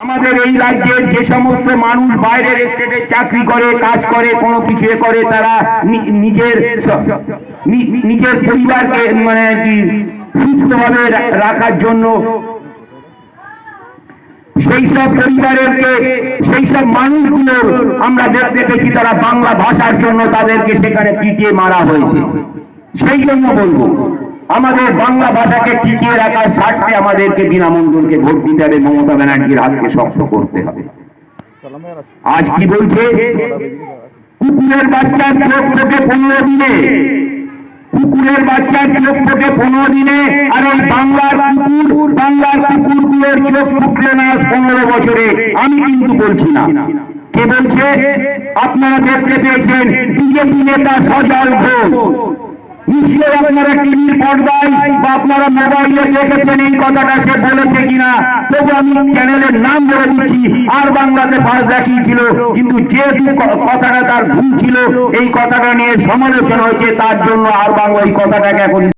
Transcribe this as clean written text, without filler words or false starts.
আমাদের এই রাজ্যের যে সমস্ত মানুষ বাইরের স্টেটে চাকরি করে, কাজ করে, কোনো কিছু করে, তারা নিজের পরিবারকে মানে সুস্থভাবে রাখার জন্য সেই সব পরিবারকে, সেই সব মানুষগুলোর আমরা দেখতে পেয়েছি তারা বাংলা ভাষার জন্য তাদেরকে সেখানে পিটিয়ে মারা হয়েছে। সেই জন্য বলবো, আমাদের বাংলা ভাষাকে টিকিয়ে রাখার স্বার্থে আমাদেরকে বীণা মণ্ডলকে ভোট দিতে হবে, মমতা ব্যানার্জির হাতকে শক্ত করতে হবে। আজ কি বলছে, কুকুরের বাচ্চার চোখ ফোটে 15 দিনে, কুকুরের বাচ্চার চোখ ফোটে 15 দিনে, আর এই বাংলার কুকুরগুলোর চোখ ফুটলো না 15 বছরে। আমি কিন্তু বলছি না, কে বলছে? আপনারা দেখতে পেয়েছেন বিজেপি নেতা সজল ঘোষ, নিশ্চয় আপনারা টিভির পর্দায় বা আপনারা মোবাইলে দেখেছেন এই কথাটা সে বলেছে কিনা, তবু আমি চ্যানেলের নাম বলে দিচ্ছি। আর বাংলাতে ফাঁস দেখিয়েছিল, কিন্তু যেহেতু কথাটা তার ভুল ছিল, এই কথাটা নিয়ে সমালোচনা হয়েছে, তার জন্য আর বাংলা এই কথাটাকে এখন